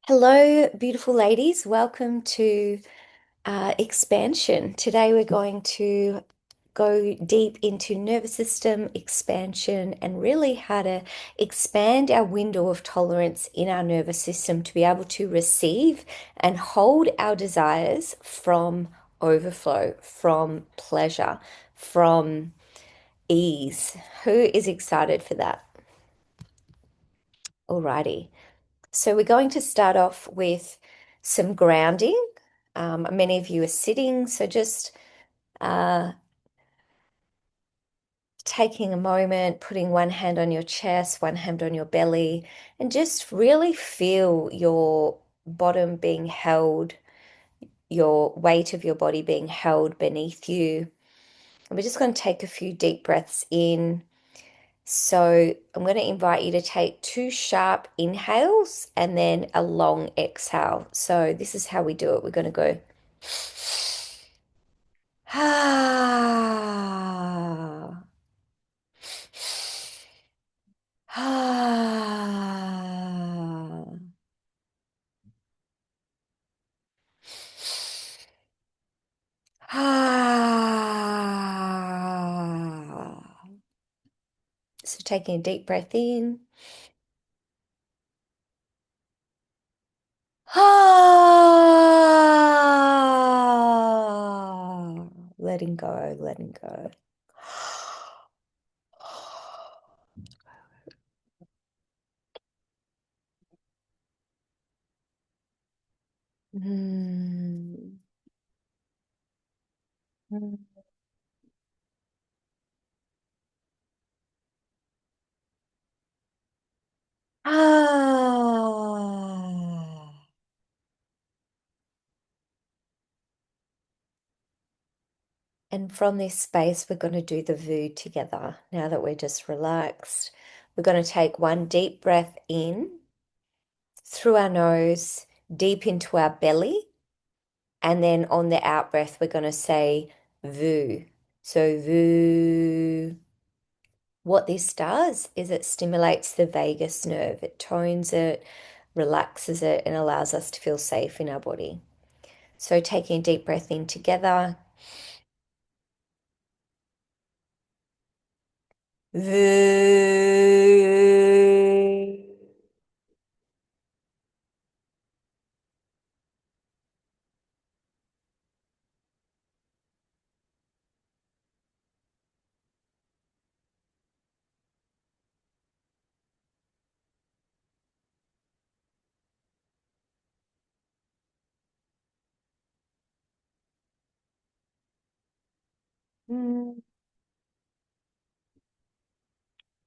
Hello, beautiful ladies. Welcome to expansion. Today we're going to go deep into nervous system expansion and really how to expand our window of tolerance in our nervous system to be able to receive and hold our desires from overflow, from pleasure, from ease. Who is excited for that? Alrighty. So we're going to start off with some grounding. Many of you are sitting, so just uh, taking a moment, putting one hand on your chest, one hand on your belly, and just really feel your bottom being held, your weight of your body being held beneath you. And we're just going to take a few deep breaths in. So I'm going to invite you to take two sharp inhales and then a long exhale. So this is how we do it. We're going to go ah, ah, ah. So taking a deep breath in. Ah, letting go, letting go. Mm. Ah. And from this space, we're going to do the VU together. Now that we're just relaxed, we're going to take one deep breath in through our nose, deep into our belly. And then on the out breath, we're going to say VU. So VU. What this does is it stimulates the vagus nerve. It tones it, relaxes it, and allows us to feel safe in our body. So taking a deep breath in together.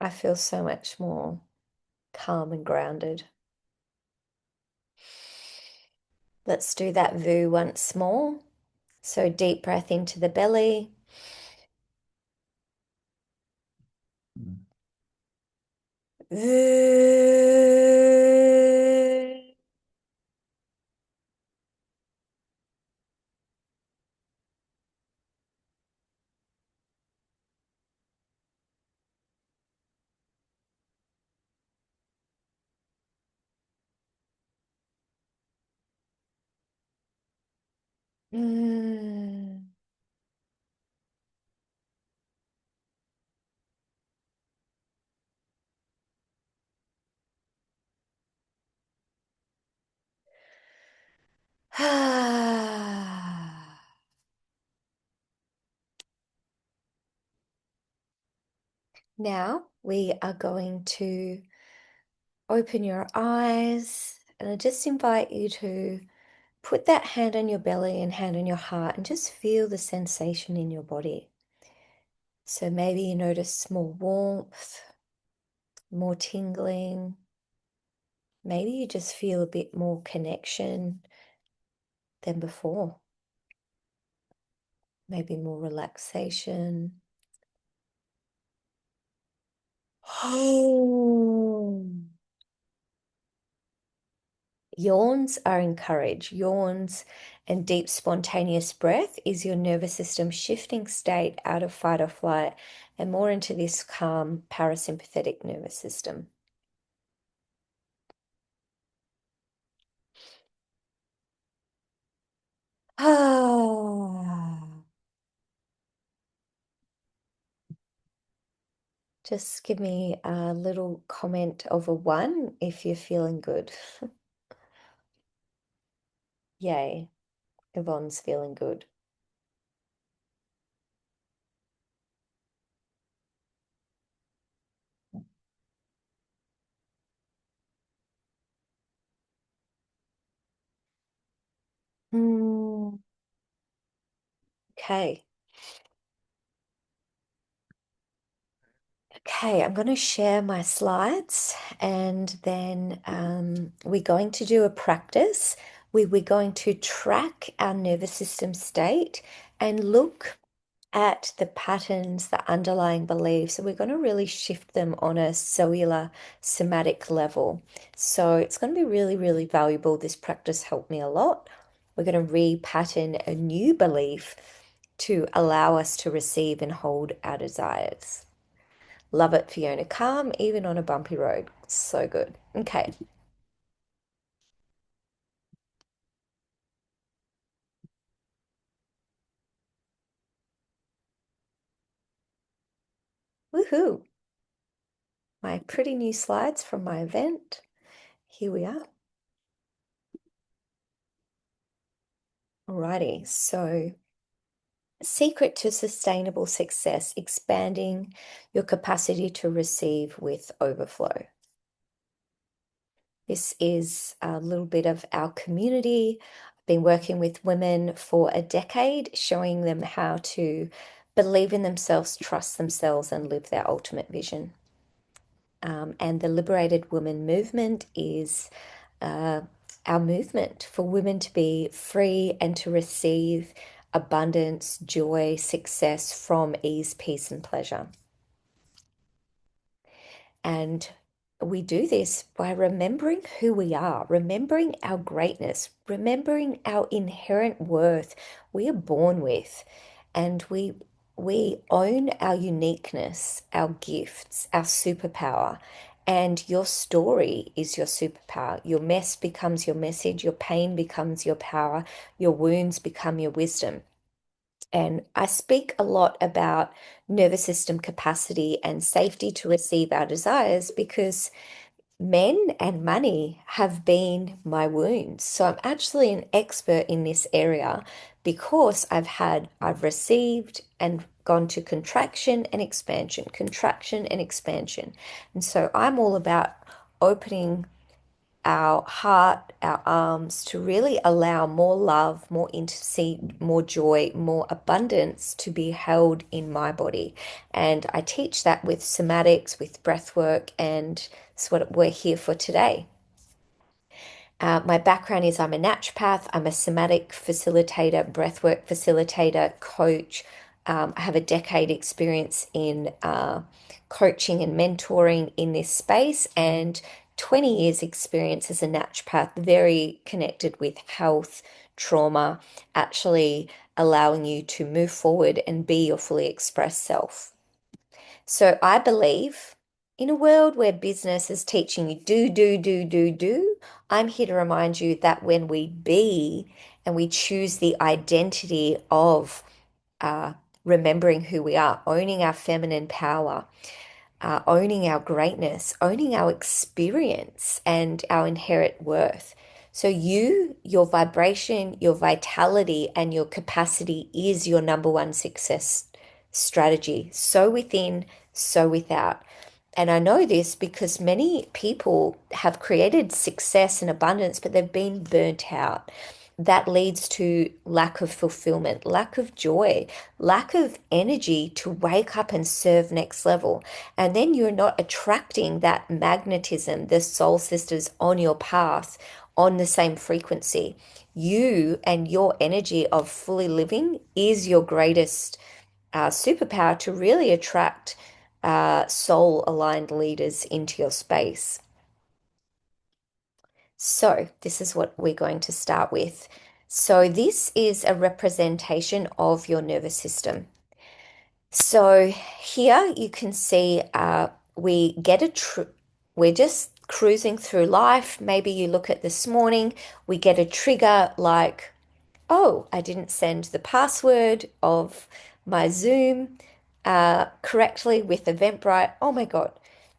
I feel so much more calm and grounded. Let's do that VU once more. So deep breath into the belly. Mm. Now we are going to open your eyes, and I just invite you to put that hand on your belly and hand on your heart and just feel the sensation in your body. So maybe you notice more warmth, more tingling. Maybe you just feel a bit more connection than before. Maybe more relaxation. Yawns are encouraged. Yawns and deep spontaneous breath is your nervous system shifting state out of fight or flight and more into this calm parasympathetic nervous system. Just give me a little comment of a one if you're feeling good. Yay, Yvonne's feeling good. Mm, okay. Okay, I'm going to share my slides and then we're going to do a practice. We're going to track our nervous system state and look at the patterns, the underlying beliefs. So we're going to really shift them on a cellular somatic level. So it's going to be really, really valuable. This practice helped me a lot. We're going to repattern a new belief to allow us to receive and hold our desires. Love it, Fiona. Calm, even on a bumpy road. So good. Okay. Woohoo. My pretty new slides from my event. Here we are. Alrighty. So, secret to sustainable success, expanding your capacity to receive with overflow. This is a little bit of our community. I've been working with women for a decade, showing them how to believe in themselves, trust themselves, and live their ultimate vision. And the Liberated Women movement is uh, our movement for women to be free and to receive abundance, joy, success from ease, peace, and pleasure. And we do this by remembering who we are, remembering our greatness, remembering our inherent worth we are born with, and we own our uniqueness, our gifts, our superpower. And your story is your superpower. Your mess becomes your message, your pain becomes your power, your wounds become your wisdom. And I speak a lot about nervous system capacity and safety to receive our desires because men and money have been my wounds. So I'm actually an expert in this area because I've received and gone to contraction and expansion. And so I'm all about opening our heart, our arms to really allow more love, more intimacy, more joy, more abundance to be held in my body. And I teach that with somatics, with breath work, and it's what we're here for today. My background is I'm a naturopath, I'm a somatic facilitator, breathwork facilitator, coach. I have a decade experience in coaching and mentoring in this space and 20 years experience as a naturopath, very connected with health, trauma, actually allowing you to move forward and be your fully expressed self. So I believe in a world where business is teaching you do, I'm here to remind you that when we be and we choose the identity of uh, remembering who we are, owning our feminine power, owning our greatness, owning our experience and our inherent worth. So your vibration, your vitality, and your capacity is your number one success strategy. So within, so without. And I know this because many people have created success and abundance, but they've been burnt out. That leads to lack of fulfillment, lack of joy, lack of energy to wake up and serve next level. And then you're not attracting that magnetism, the soul sisters on your path on the same frequency. You and your energy of fully living is your greatest superpower to really attract soul aligned leaders into your space. So, this is what we're going to start with. So, this is a representation of your nervous system. So, here you can see we get we're just cruising through life. Maybe you look at this morning, we get a trigger like, oh, I didn't send the password of my Zoom. correctly with Eventbrite, oh my God,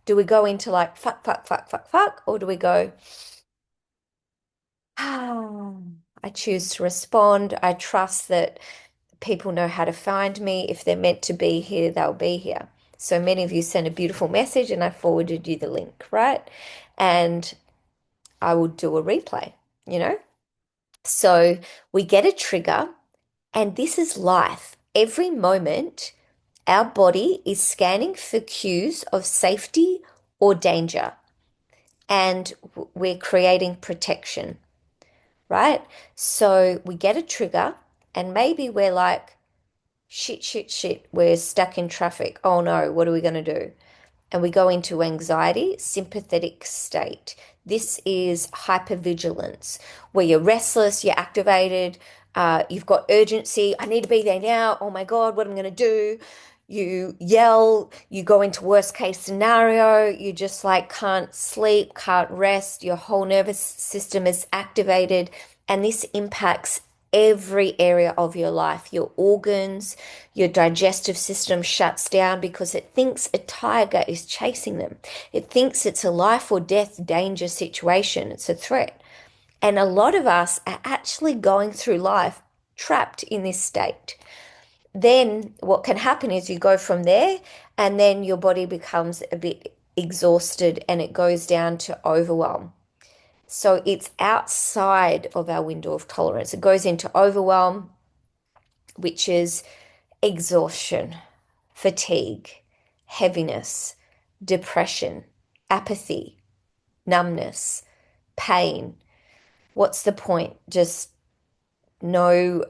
do we go into like fuck, fuck, fuck, fuck, fuck, or do we go, ah, I choose to respond. I trust that people know how to find me. If they're meant to be here, they'll be here. So many of you sent a beautiful message and I forwarded you the link, right? And I will do a replay, you know? So we get a trigger, and this is life. Every moment, our body is scanning for cues of safety or danger, and we're creating protection, right? So we get a trigger, and maybe we're like, shit, shit, shit, we're stuck in traffic. Oh no, what are we going to do? And we go into anxiety, sympathetic state. This is hypervigilance, where you're restless, you're activated, you've got urgency. I need to be there now. Oh my God, what am I going to do? You yell, you go into worst case scenario, you just like can't sleep, can't rest, your whole nervous system is activated, and this impacts every area of your life. Your organs, your digestive system shuts down because it thinks a tiger is chasing them. It thinks it's a life or death danger situation. It's a threat. And a lot of us are actually going through life trapped in this state. Then what can happen is you go from there, and then your body becomes a bit exhausted and it goes down to overwhelm. So it's outside of our window of tolerance. It goes into overwhelm, which is exhaustion, fatigue, heaviness, depression, apathy, numbness, pain. What's the point? Just no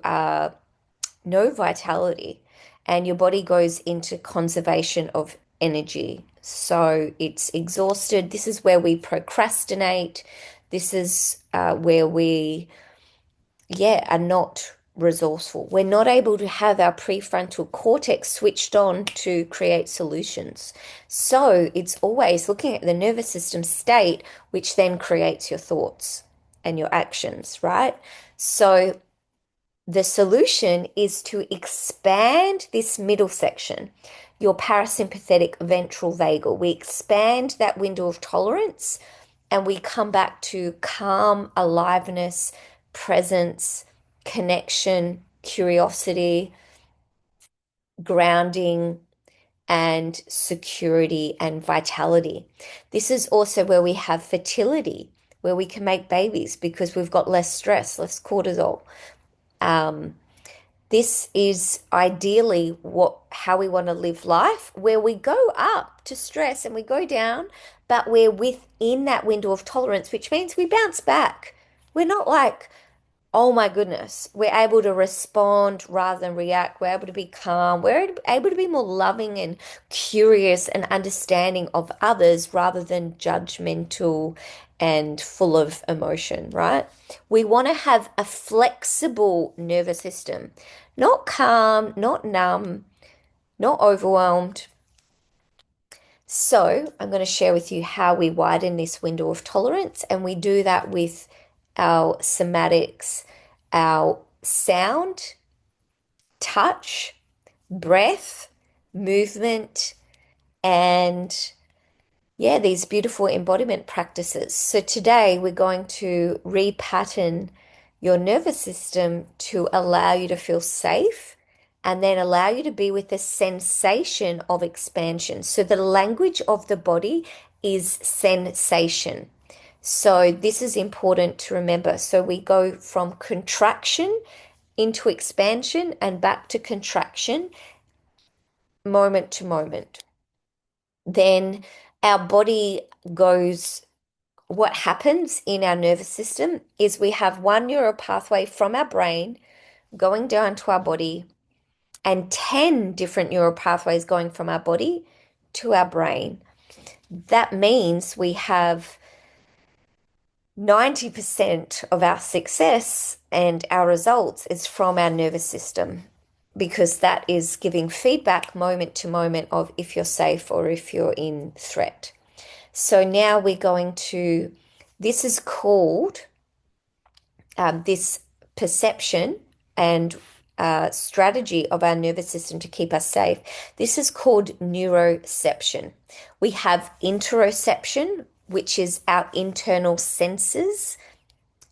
no vitality, and your body goes into conservation of energy. So it's exhausted. This is where we procrastinate. This is where we, yeah, are not resourceful. We're not able to have our prefrontal cortex switched on to create solutions. So it's always looking at the nervous system state, which then creates your thoughts and your actions, right? So the solution is to expand this middle section, your parasympathetic ventral vagal. We expand that window of tolerance and we come back to calm, aliveness, presence, connection, curiosity, grounding, and security and vitality. This is also where we have fertility, where we can make babies because we've got less stress, less cortisol. Um, This is ideally what how we want to live life, where we go up to stress and we go down, but we're within that window of tolerance, which means we bounce back. We're not like, oh my goodness, we're able to respond rather than react. We're able to be calm. We're able to be more loving and curious and understanding of others rather than judgmental and full of emotion, right? We want to have a flexible nervous system, not calm, not numb, not overwhelmed. So, I'm going to share with you how we widen this window of tolerance, and we do that with our somatics, our sound, touch, breath, movement, and yeah, these beautiful embodiment practices. So today we're going to repattern your nervous system to allow you to feel safe and then allow you to be with the sensation of expansion. So the language of the body is sensation. So this is important to remember. So we go from contraction into expansion and back to contraction moment to moment. Then our body goes, what happens in our nervous system is we have one neural pathway from our brain going down to our body and 10 different neural pathways going from our body to our brain. That means we have 90% of our success and our results is from our nervous system because that is giving feedback moment to moment of if you're safe or if you're in threat. So now we're going to, this is called this perception and strategy of our nervous system to keep us safe. This is called neuroception. We have interoception, which is our internal senses,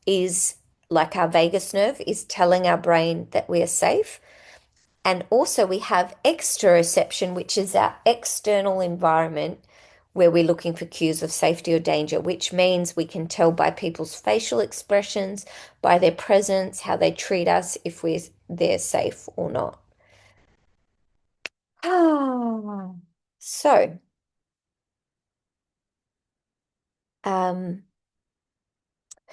is like our vagus nerve is telling our brain that we are safe. And also we have exteroception, which is our external environment where we're looking for cues of safety or danger, which means we can tell by people's facial expressions, by their presence, how they treat us, if they're safe or not. Ah. So, um,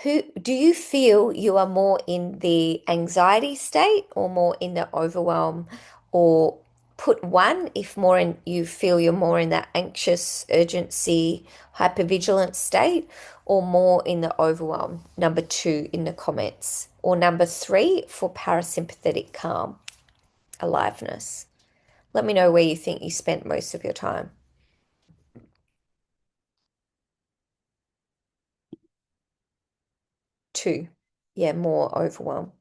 who do you feel you are more in the anxiety state or more in the overwhelm, or put one if more in you feel you're more in that anxious, urgency, hypervigilant state, or more in the overwhelm, number two in the comments, or number three for parasympathetic calm, aliveness. Let me know where you think you spent most of your time. Two. Yeah, more overwhelm.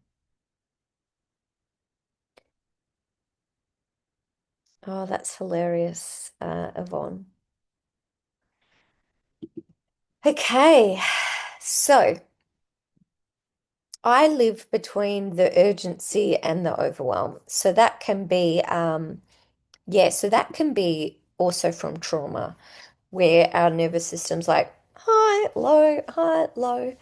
Oh, that's hilarious, Yvonne. Okay, so I live between the urgency and the overwhelm. So that can be, yeah, so that can be also from trauma, where our nervous system's like high, low.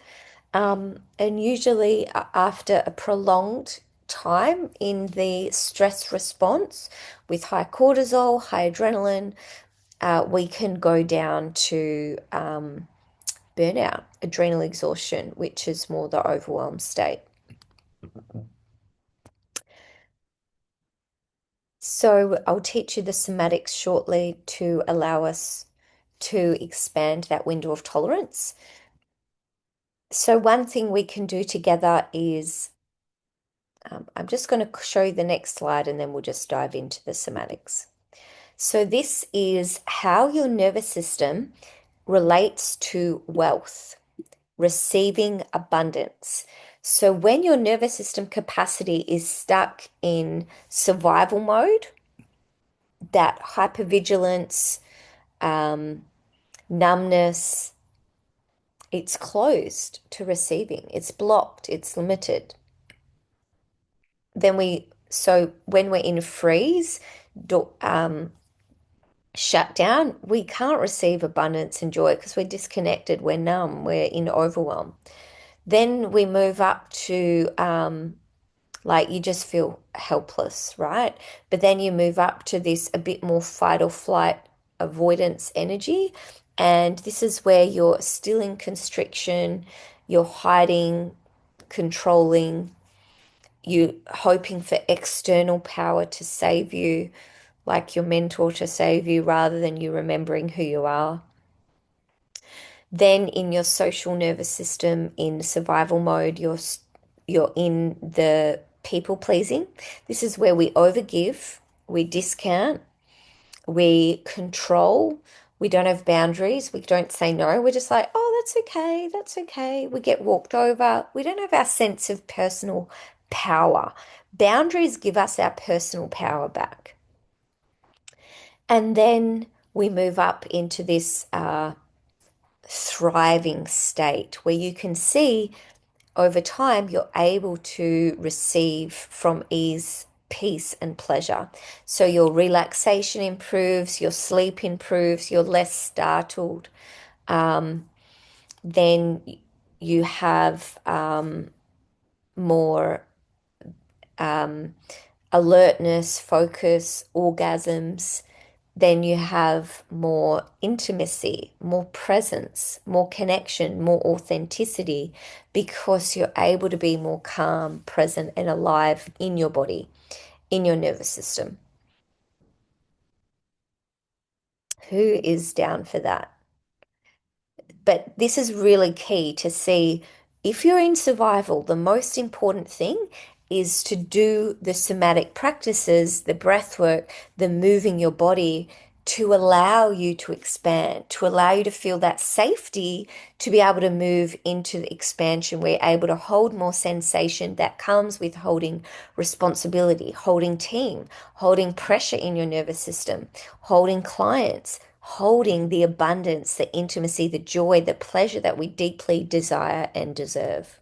And usually after a prolonged time in the stress response with high cortisol, high adrenaline, we can go down to burnout, adrenal exhaustion, which is more the overwhelmed state. So I'll teach you the somatics shortly to allow us to expand that window of tolerance. So one thing we can do together is I'm just going to show you the next slide and then we'll just dive into the somatics. So this is how your nervous system relates to wealth, receiving abundance. So when your nervous system capacity is stuck in survival mode, that hypervigilance, um, numbness, it's closed to receiving. It's blocked, it's limited. So when we're in freeze, shut down, we can't receive abundance and joy because we're disconnected, we're numb, we're in overwhelm. Then we move up to like you just feel helpless, right? But then you move up to this a bit more fight or flight avoidance energy. And this is where you're still in constriction, you're hiding, controlling, you hoping for external power to save you, like your mentor to save you, rather than you remembering who you are. Then in your social nervous system, in survival mode, you're in the people pleasing. This is where we overgive, we discount, we control, we don't have boundaries, we don't say no. We're just like, oh, that's okay, that's okay. We get walked over. We don't have our sense of personal power. Boundaries give us our personal power back. And then we move up into this thriving state where you can see over time you're able to receive from ease, peace, and pleasure. So your relaxation improves, your sleep improves, you're less startled. Then you have more alertness, focus, orgasms. Then you have more intimacy, more presence, more connection, more authenticity because you're able to be more calm, present, and alive in your body, in your nervous system. Who is down for that? But this is really key to see if you're in survival, the most important thing is to do the somatic practices, the breath work, the moving your body to allow you to expand, to allow you to feel that safety to be able to move into the expansion. We're able to hold more sensation that comes with holding responsibility, holding team, holding pressure in your nervous system, holding clients, holding the abundance, the intimacy, the joy, the pleasure that we deeply desire and deserve.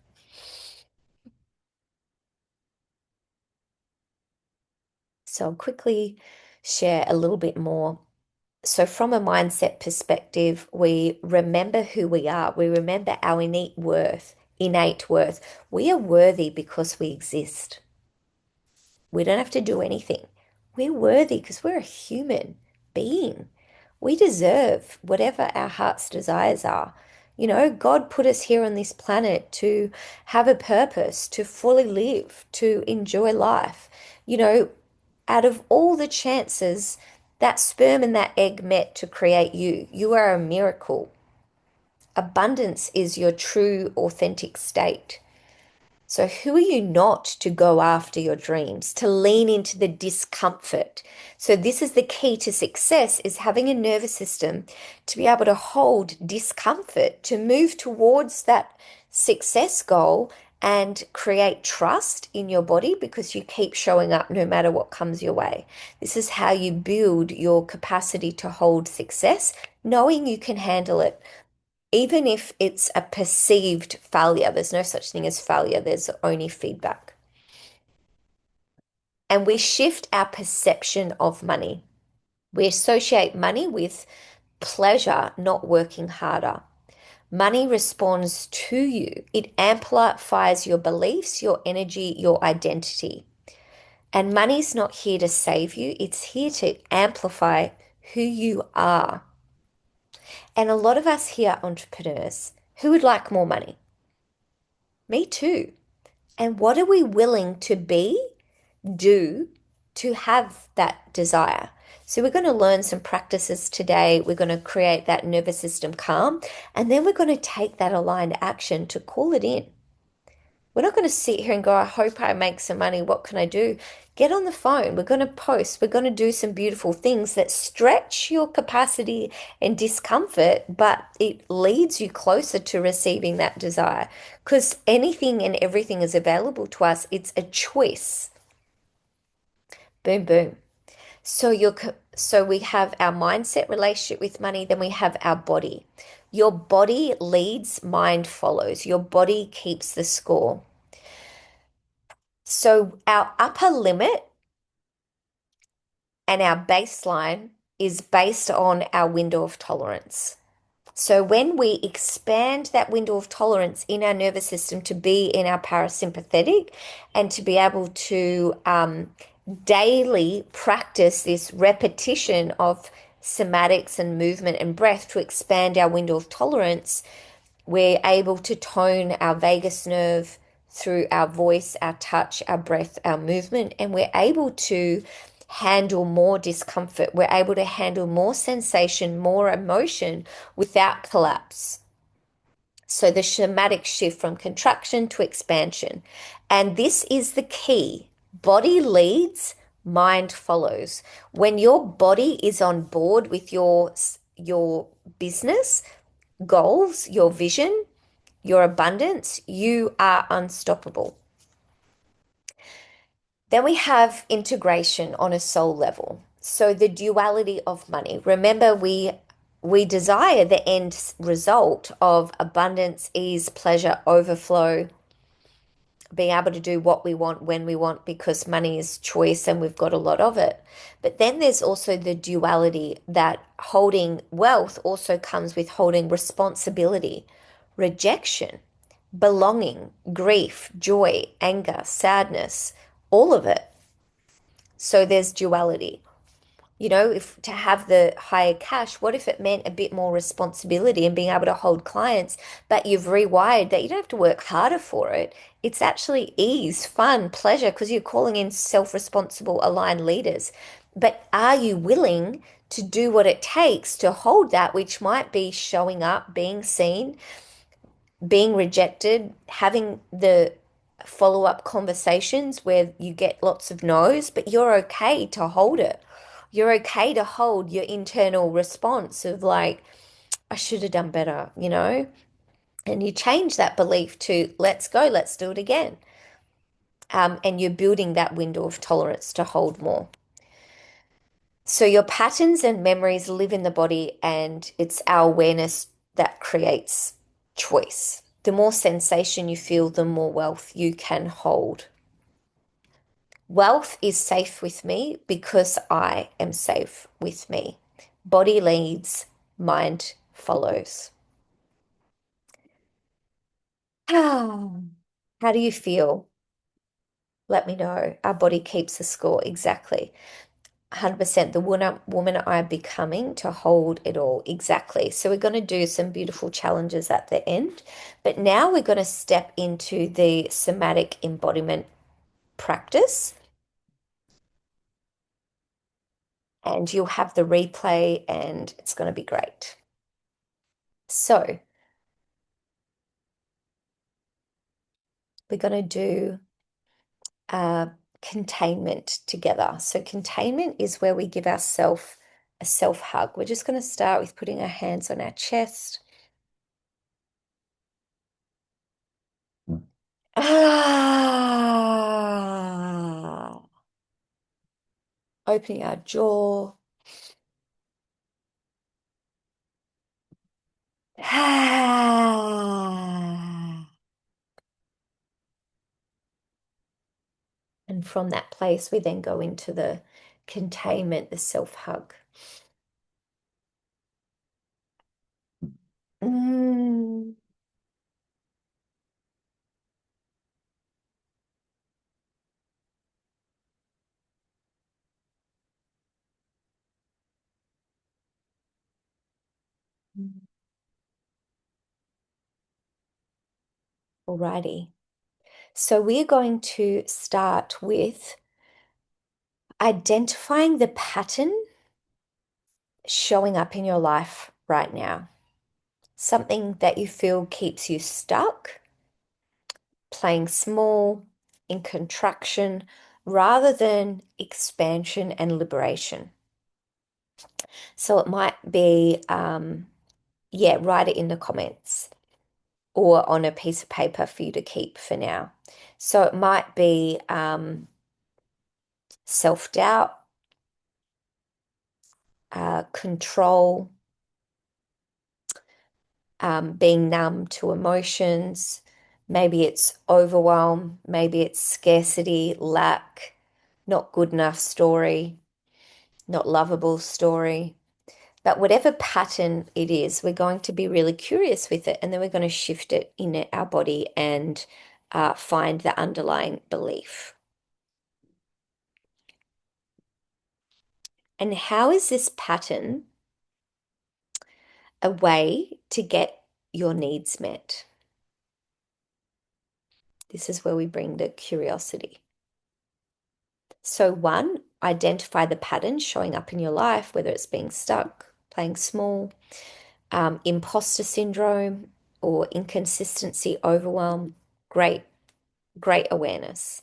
So I'll quickly share a little bit more. So, from a mindset perspective, we remember who we are. We remember our innate worth. We are worthy because we exist. We don't have to do anything. We're worthy because we're a human being. We deserve whatever our heart's desires are. You know, God put us here on this planet to have a purpose, to fully live, to enjoy life. You know, out of all the chances that sperm and that egg met to create you, you are a miracle. Abundance is your true, authentic state. So, who are you not to go after your dreams, to lean into the discomfort? So, this is the key to success is having a nervous system to be able to hold discomfort, to move towards that success goal and create trust in your body because you keep showing up no matter what comes your way. This is how you build your capacity to hold success, knowing you can handle it even if it's a perceived failure. There's no such thing as failure, there's only feedback. And we shift our perception of money. We associate money with pleasure, not working harder. Money responds to you, it amplifies your beliefs, your energy, your identity. And money's not here to save you, it's here to amplify who you are. And a lot of us here are entrepreneurs who would like more money. Me too. And what are we willing to do to have that desire? So, we're going to learn some practices today. We're going to create that nervous system calm, and then we're going to take that aligned action to call it in. We're not going to sit here and go, I hope I make some money. What can I do? Get on the phone. We're going to post. We're going to do some beautiful things that stretch your capacity and discomfort, but it leads you closer to receiving that desire because anything and everything is available to us. It's a choice. Boom, boom. So we have our mindset relationship with money, then we have our body. Your body leads, mind follows. Your body keeps the score. So our upper limit and our baseline is based on our window of tolerance. So when we expand that window of tolerance in our nervous system to be in our parasympathetic and to be able to daily practice this repetition of somatics and movement and breath to expand our window of tolerance, we're able to tone our vagus nerve through our voice, our touch, our breath, our movement, and we're able to handle more discomfort. We're able to handle more sensation, more emotion without collapse. So the somatic shift from contraction to expansion. And this is the key. Body leads, mind follows. When your body is on board with your business goals, your vision, your abundance, you are unstoppable. Then we have integration on a soul level. So the duality of money. Remember, we desire the end result of abundance, ease, pleasure, overflow, being able to do what we want when we want because money is choice and we've got a lot of it. But then there's also the duality that holding wealth also comes with holding responsibility, rejection, belonging, grief, joy, anger, sadness, all of it. So there's duality. You know, if to have the higher cash, what if it meant a bit more responsibility and being able to hold clients, but you've rewired that you don't have to work harder for it. It's actually ease, fun, pleasure, because you're calling in self-responsible, aligned leaders. But are you willing to do what it takes to hold that, which might be showing up, being seen, being rejected, having the follow-up conversations where you get lots of no's, but you're okay to hold it. You're okay to hold your internal response of like, I should have done better, you know? And you change that belief to let's go, let's do it again. And you're building that window of tolerance to hold more. So your patterns and memories live in the body, and it's our awareness that creates choice. The more sensation you feel, the more wealth you can hold. Wealth is safe with me because I am safe with me. Body leads, mind follows. How do you feel? Let me know. Our body keeps the score exactly. 100% the woman I'm becoming to hold it all. Exactly. So we're going to do some beautiful challenges at the end, but now we're going to step into the somatic embodiment practice, and you'll have the replay and it's going to be great. So we're going to do uh, containment together. So containment is where we give ourselves a self hug. We're just going to start with putting our hands on our chest. Ah, opening our jaw. Ah. And from that place, we then go into the containment, the self hug. Mm. Alrighty. So we're going to start with identifying the pattern showing up in your life right now. Something that you feel keeps you stuck, playing small, in contraction, rather than expansion and liberation. So it might be, yeah, write it in the comments or on a piece of paper for you to keep for now. So it might be self-doubt, control, being numb to emotions. Maybe it's overwhelm, maybe it's scarcity, lack, not good enough story, not lovable story. But whatever pattern it is, we're going to be really curious with it, and then we're going to shift it in our body and find the underlying belief. And how is this pattern a way to get your needs met? This is where we bring the curiosity. So, one, identify the pattern showing up in your life, whether it's being stuck, playing small, imposter syndrome, or inconsistency, overwhelm. Great, great awareness.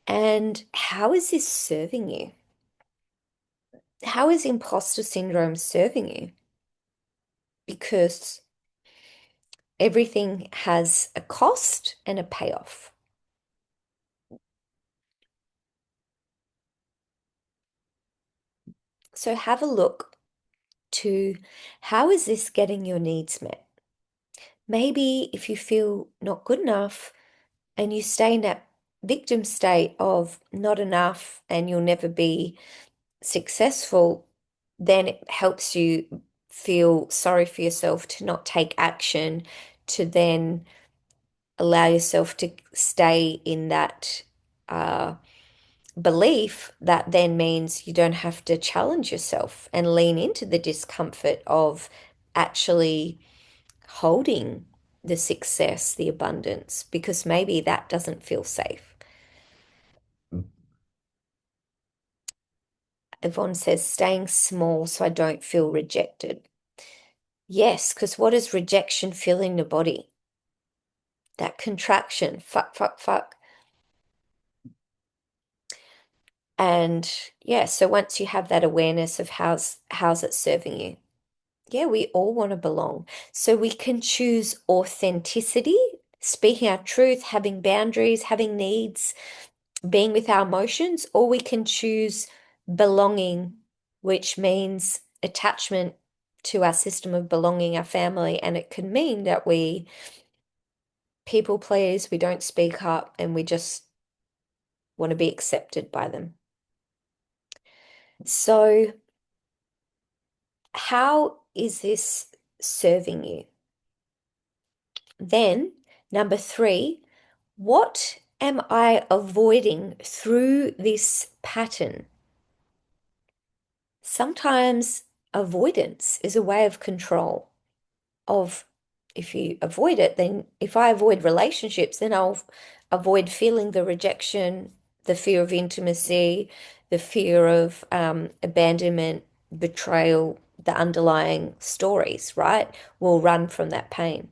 And how is this serving you? How is imposter syndrome serving you? Because everything has a cost and a payoff. So have a look to how is this getting your needs met? Maybe if you feel not good enough and you stay in that victim state of not enough and you'll never be successful, then it helps you feel sorry for yourself to not take action, to then allow yourself to stay in that belief that then means you don't have to challenge yourself and lean into the discomfort of actually holding the success, the abundance, because maybe that doesn't feel safe. Yvonne says, staying small so I don't feel rejected. Yes, because what does rejection feel in the body? That contraction, fuck, fuck, fuck. And yeah, so once you have that awareness of how's it serving you, yeah, we all want to belong. So we can choose authenticity, speaking our truth, having boundaries, having needs, being with our emotions, or we can choose belonging, which means attachment to our system of belonging, our family. And it can mean that we people please, we don't speak up, and we just want to be accepted by them. So, how is this serving you? Then, number three, what am I avoiding through this pattern? Sometimes avoidance is a way of control. Of if you avoid it, then if I avoid relationships, then I'll avoid feeling the rejection, the fear of intimacy, the fear of abandonment, betrayal, the underlying stories, right? We'll run from that pain.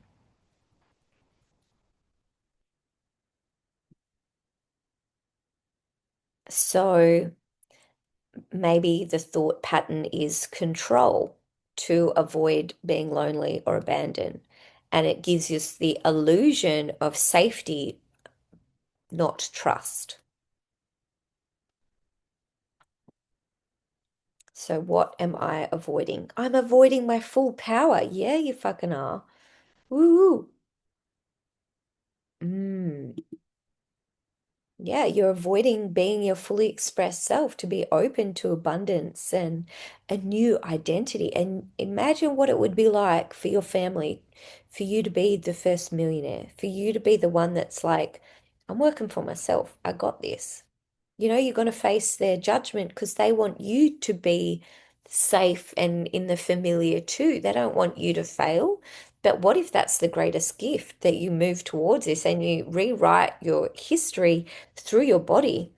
So maybe the thought pattern is control to avoid being lonely or abandoned. And it gives us the illusion of safety, not trust. So what am I avoiding? I'm avoiding my full power. Yeah, you fucking are. Woo. Mm. Yeah, you're avoiding being your fully expressed self to be open to abundance and a new identity. And imagine what it would be like for your family, for you to be the first millionaire, for you to be the one that's like, I'm working for myself. I got this. You're going to face their judgment because they want you to be safe and in the familiar too. They don't want you to fail. But what if that's the greatest gift that you move towards this and you rewrite your history through your body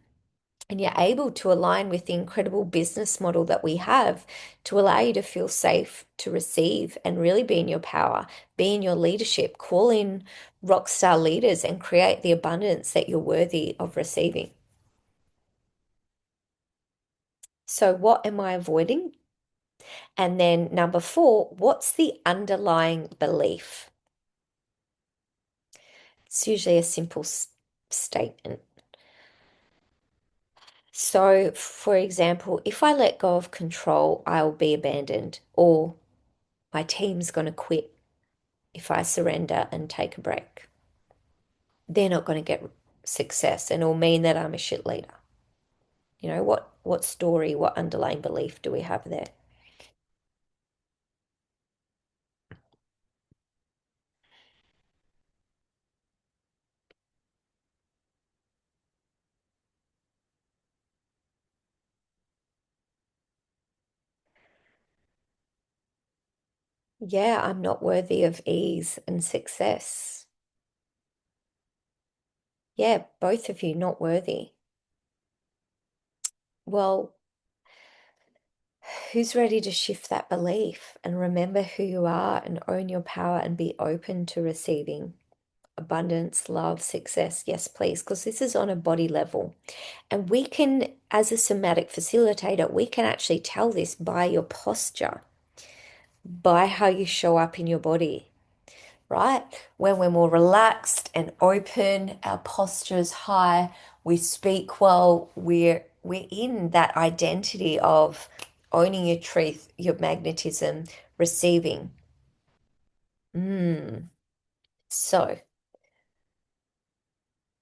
and you're able to align with the incredible business model that we have to allow you to feel safe to receive and really be in your power, be in your leadership, call in rock star leaders and create the abundance that you're worthy of receiving. So, what am I avoiding? And then number four, what's the underlying belief? It's usually a simple statement. So, for example, if I let go of control, I will be abandoned, or my team's going to quit if I surrender and take a break. They're not going to get success, and it'll mean that I'm a shit leader. What story, what underlying belief do we have there? Yeah, I'm not worthy of ease and success. Yeah, both of you not worthy. Well, who's ready to shift that belief and remember who you are and own your power and be open to receiving abundance, love, success? Yes, please, because this is on a body level. And we can, as a somatic facilitator, we can actually tell this by your posture, by how you show up in your body, right? When we're more relaxed and open, our posture is high, we speak well, we're in that identity of owning your truth, your magnetism, receiving. Mm. So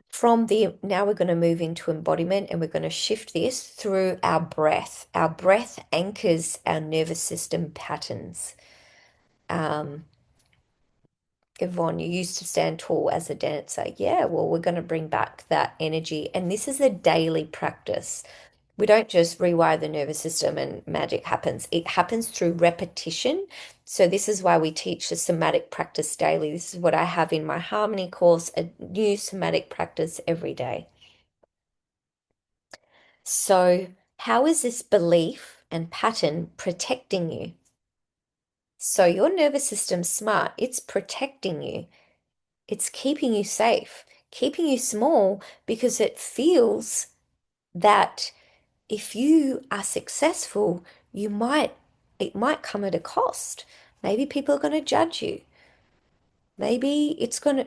from the now we're going to move into embodiment and we're going to shift this through our breath. Our breath anchors our nervous system patterns. Um, Yvonne, you used to stand tall as a dancer. Yeah, well, we're going to bring back that energy. And this is a daily practice. We don't just rewire the nervous system and magic happens. It happens through repetition. So this is why we teach the somatic practice daily. This is what I have in my harmony course, a new somatic practice every day. So how is this belief and pattern protecting you? So your nervous system's smart. It's protecting you. It's keeping you safe, keeping you small because it feels that if you are successful, you might, it might come at a cost. Maybe people are going to judge you. Maybe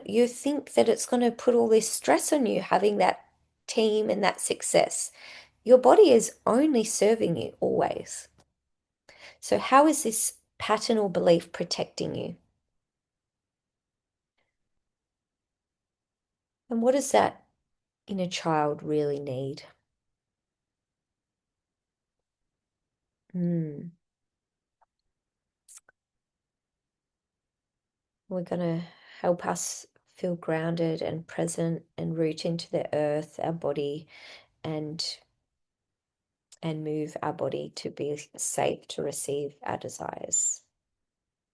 you think that it's going to put all this stress on you having that team and that success. Your body is only serving you always. So, how is this pattern or belief protecting you? And what does that inner child really need? Mm. We're going to help us feel grounded and present and root into the earth, our body, and move our body to be safe to receive our desires.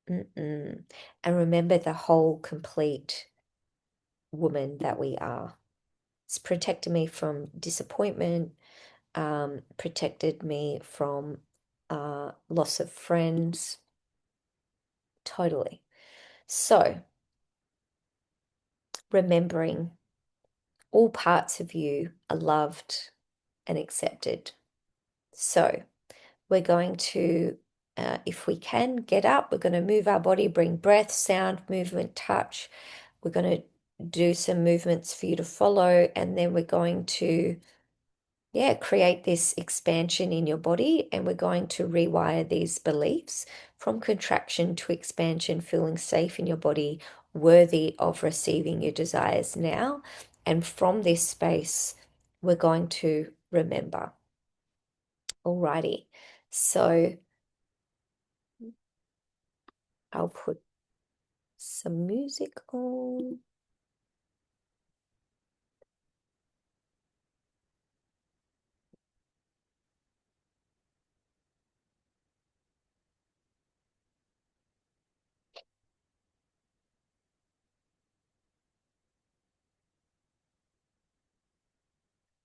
Mm-mm. And remember the whole complete woman that we are. It's protected me from disappointment, protected me from loss of friends, totally. So, remembering all parts of you are loved and accepted. So, we're going to, if we can, get up. We're going to move our body, bring breath, sound, movement, touch. We're going to do some movements for you to follow, and then we're going to, yeah, create this expansion in your body, and we're going to rewire these beliefs from contraction to expansion, feeling safe in your body, worthy of receiving your desires now. And from this space, we're going to remember. Alrighty. So I'll put some music on.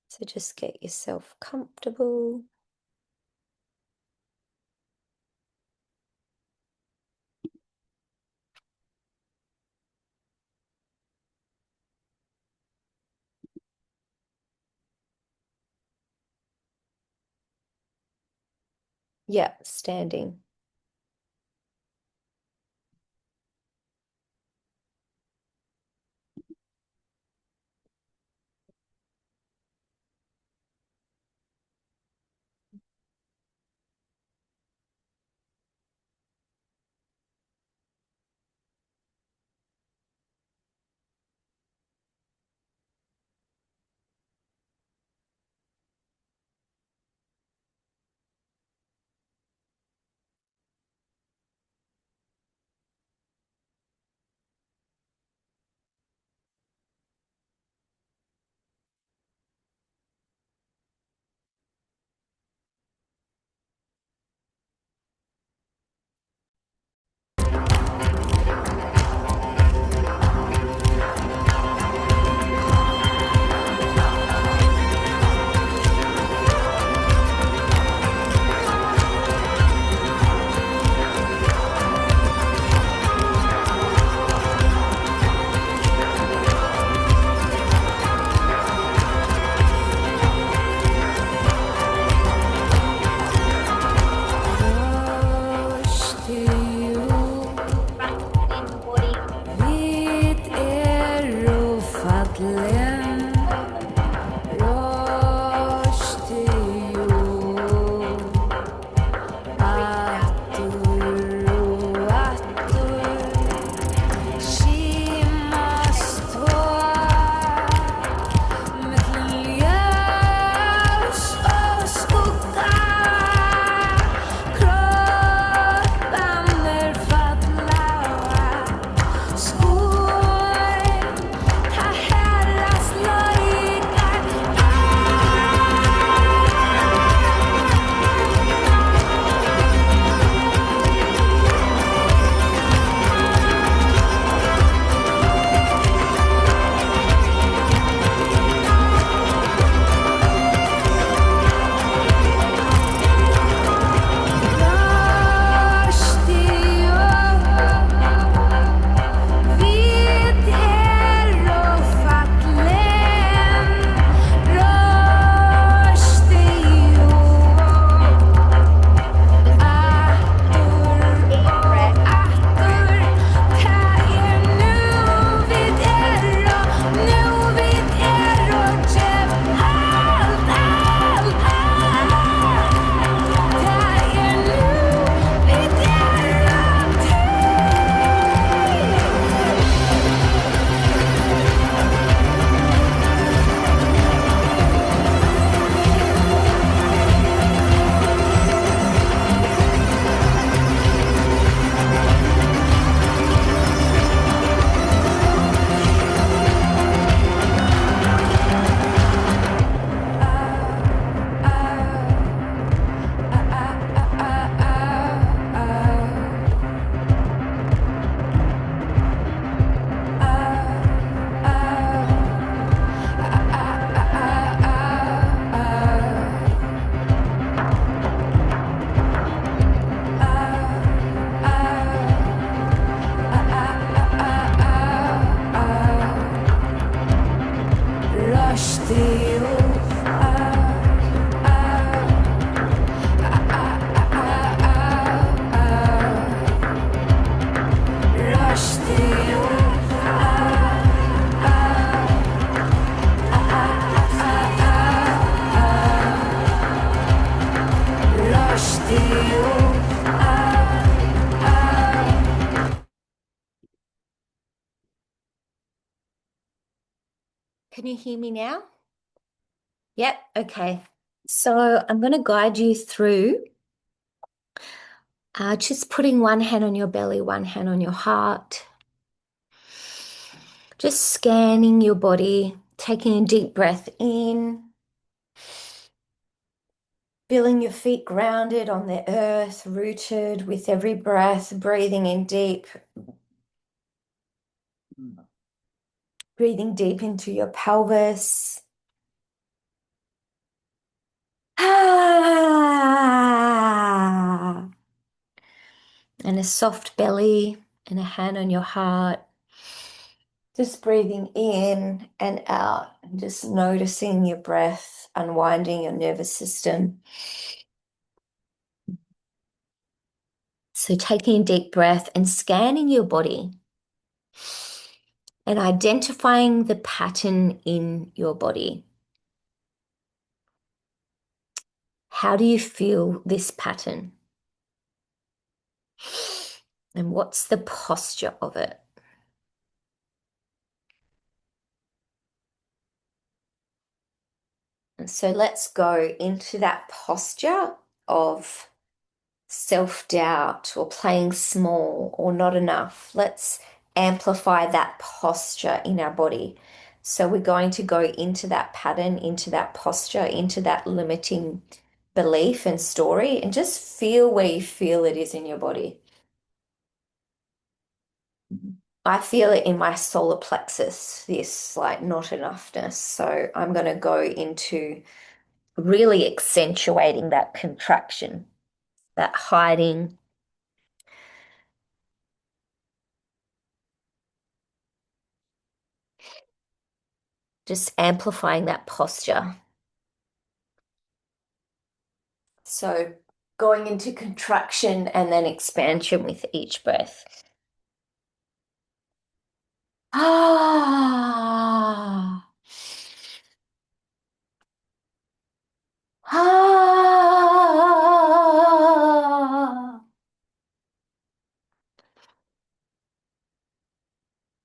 So just get yourself comfortable. Yeah, standing. Can you hear me now? Yep, okay. So I'm going to guide you through just putting one hand on your belly, one hand on your heart, just scanning your body, taking a deep breath in, feeling your feet grounded on the earth, rooted with every breath, breathing in deep, breathing deep into your pelvis. Ah, and a soft belly and a hand on your heart. Just breathing in and out and just noticing your breath, unwinding your nervous system. So taking a deep breath and scanning your body and identifying the pattern in your body. How do you feel this pattern? And what's the posture of it? And so let's go into that posture of self-doubt or playing small or not enough. Let's amplify that posture in our body. So we're going to go into that pattern, into that posture, into that limiting belief and story, and just feel where you feel it is in your body. I feel it in my solar plexus, this like not enoughness. So I'm going to go into really accentuating that contraction, that hiding. Just amplifying that posture. So going into contraction and then expansion with each breath. Ah, ah.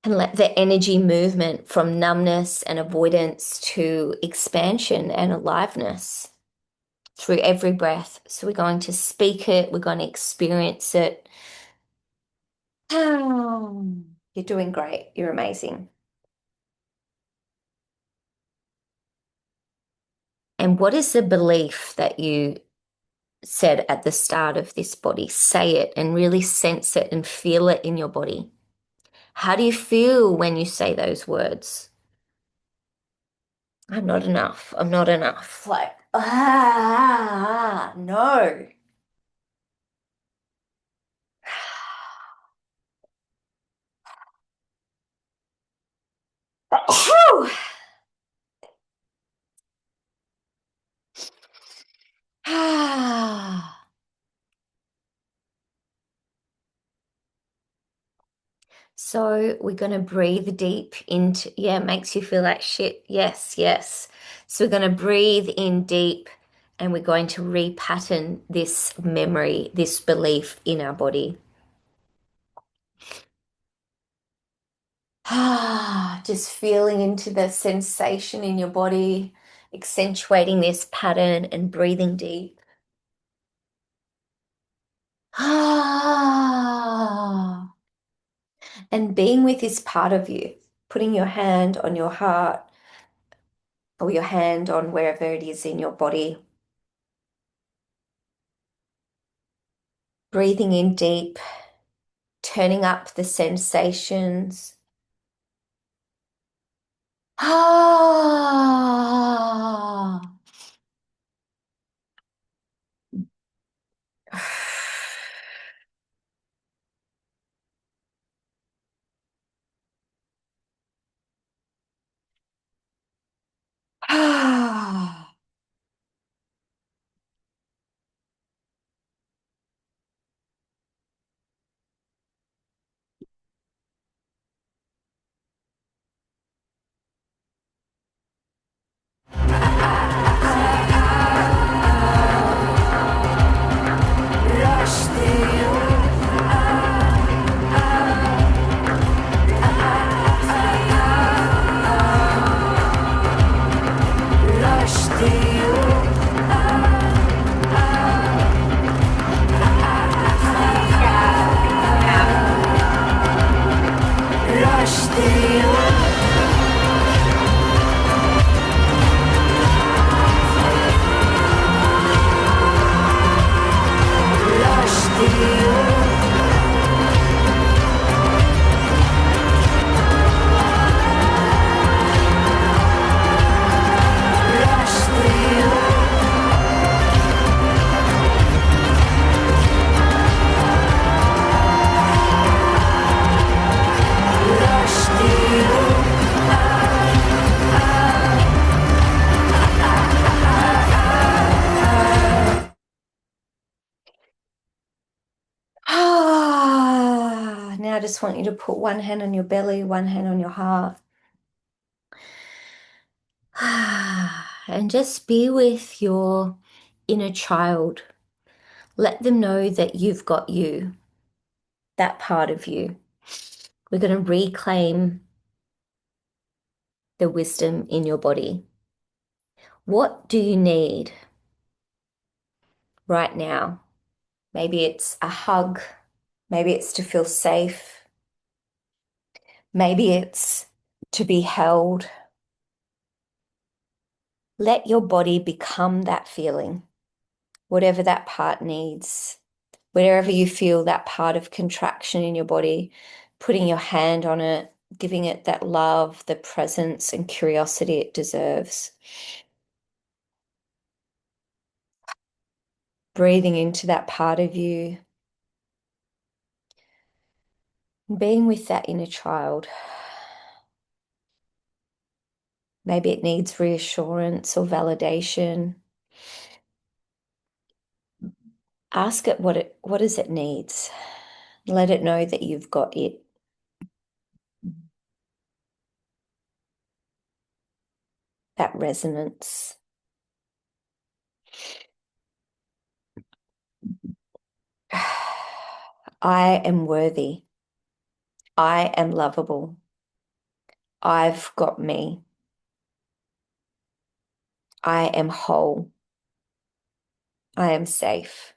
And let the energy movement from numbness and avoidance to expansion and aliveness through every breath. So we're going to speak it, we're going to experience it. You're doing great. You're amazing. And what is the belief that you said at the start of this body? Say it and really sense it and feel it in your body. How do you feel when you say those words? I'm not enough. I'm not enough. Like, no. So we're going to breathe deep into, yeah, it makes you feel like shit. Yes, yes. So we're going to breathe in deep and we're going to repattern this memory, this belief in our body. Just feeling into the sensation in your body, accentuating this pattern and breathing deep. And being with this part of you, putting your hand on your heart or your hand on wherever it is in your body. Breathing in deep, turning up the sensations. Ah. just want you to put one hand on your belly, one hand on your heart. And just be with your inner child. Let them know that you've got you, that part of you. We're going to reclaim the wisdom in your body. What do you need right now? Maybe it's a hug. Maybe it's to feel safe. Maybe it's to be held. Let your body become that feeling, whatever that part needs. Wherever you feel that part of contraction in your body, putting your hand on it, giving it that love, the presence and curiosity it deserves. Breathing into that part of you, being with that inner child. Maybe it needs reassurance or validation. Ask it what does it needs. Let it know that you've got it. That resonance. I am worthy. I am lovable. I've got me. I am whole. I am safe.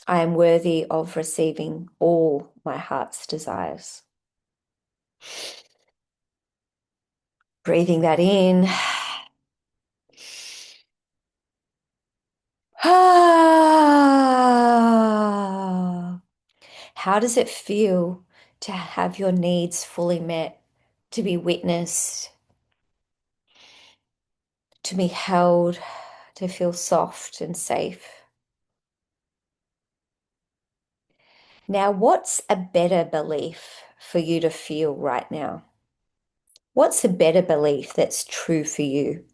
I am worthy of receiving all my heart's desires. Breathing that in. How does it feel to have your needs fully met, to be witnessed, to be held, to feel soft and safe? Now, what's a better belief for you to feel right now? What's a better belief that's true for you?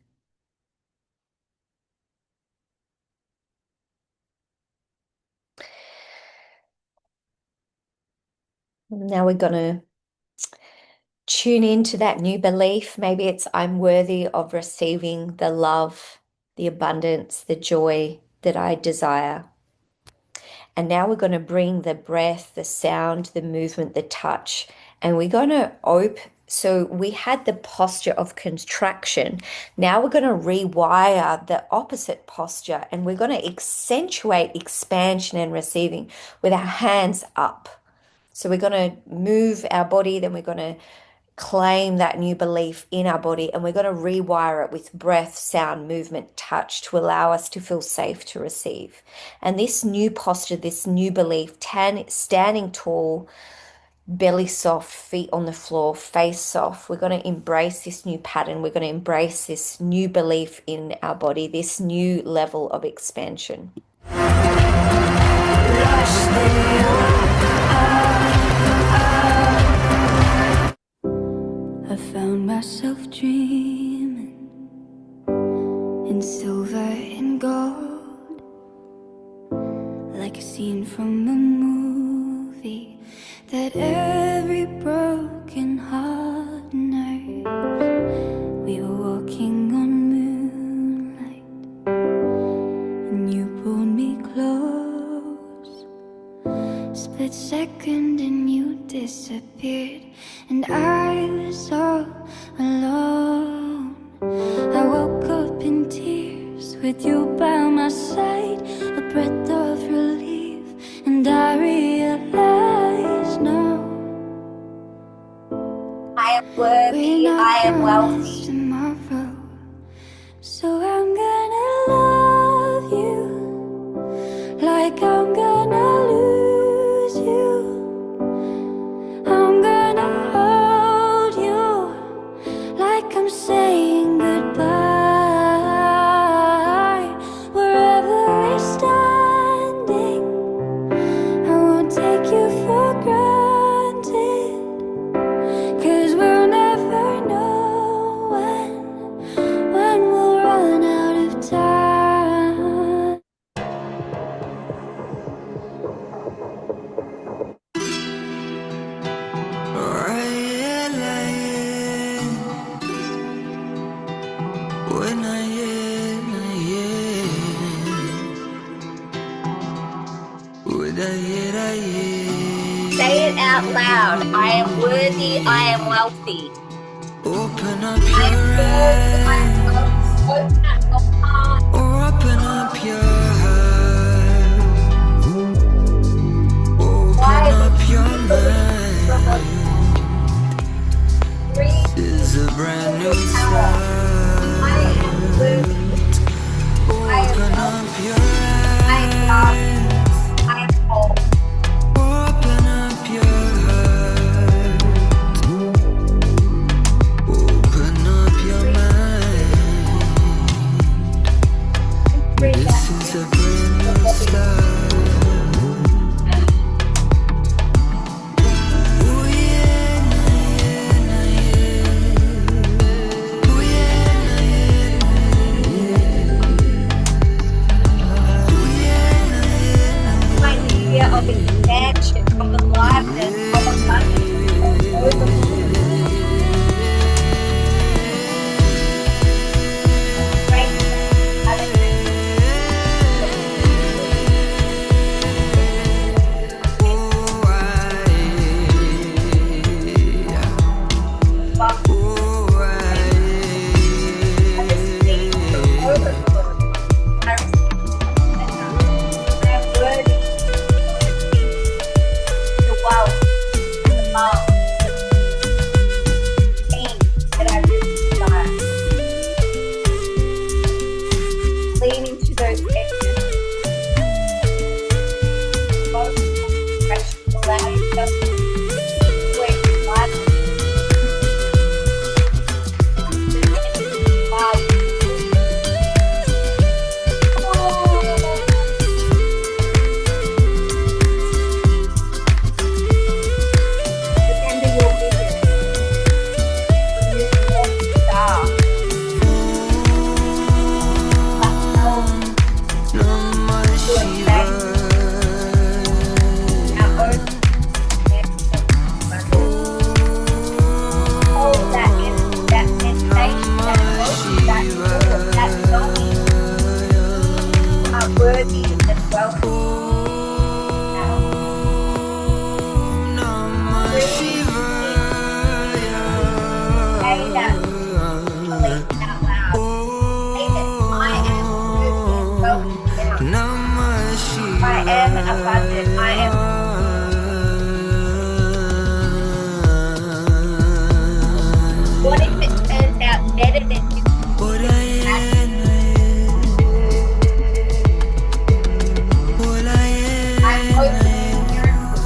Now we're going to tune into that new belief. Maybe it's I'm worthy of receiving the love, the abundance, the joy that I desire. And now we're going to bring the breath, the sound, the movement, the touch, and we're going to open. So we had the posture of contraction. Now we're going to rewire the opposite posture and we're going to accentuate expansion and receiving with our hands up. So we're going to move our body, then we're going to claim that new belief in our body and we're going to rewire it with breath, sound, movement, touch to allow us to feel safe to receive. And this new posture, this new belief, standing tall, belly soft, feet on the floor, face soft. We're going to embrace this new pattern. We're going to embrace this new belief in our body, this new level of expansion. I found myself dreaming in silver and gold, like a scene from a movie that every broken heart knows. We were walking on moonlight and you pulled me close. Split second and you disappeared, and I was all alone. I woke up in tears with you by my side, a breath of relief, and I realized no, I am worthy, I am wealthy. Tomorrow. So I'm gonna love you like I'm gonna lose you. I'm gonna hold you like I'm saying goodbye. Wherever we're standing, I won't take you for granted, 'cause we'll never know when out loud. I am worthy. I am wealthy. Open up I am your worthy. I am wealthy. eyes, Open up your heart. open up your heart, open Why up do your you believe your body? mind. Breathe This is a brand your new power. I am start. worthy. I am Open wealthy. up your I am loved. eyes, I am whole. open up your heart, open up your Breathe mind. and breathe This out is a into brand your new body. start. Ooh yeah, nah, yeah, nah, yeah. Ooh yeah, nah, yeah, ooh yeah, nah, My new year of expansion, of aliveness, of abundance, of overflow, greatness, elevation, oh, abundance. I receive the overflow. I receive pleasure. I am worthy of the peace, the wealth, the love, pain that I really desire. Lean into those edges, focus on expression, allow yourself to wake lightly into this energy while you breathe. Oh, remember your vision. Remove the North Star, allow Namah to expand our own expansion and abundance. Hold that energy, that sensation, that emotion, that thought, that knowing you are worthy and wealthy now. Breathe in, say that belief out loud. Say that I am worthy and wealthy now. I am abundant. I am. What if it turns out better than you could even imagine? I'm open to miracles.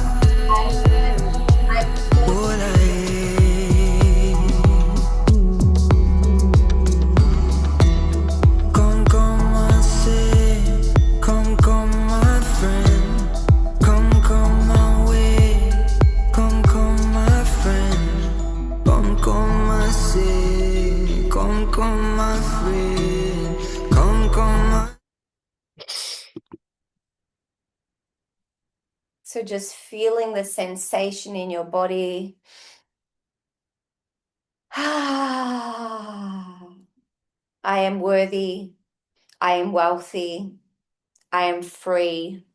I am worthy. I'm worthy. Come, come, my say, come, my friend. Come, my way. Come, my friend. Come, say, come, my friend. Come, my. So just feeling the sensation in your body. I am worthy. I am wealthy. I am free.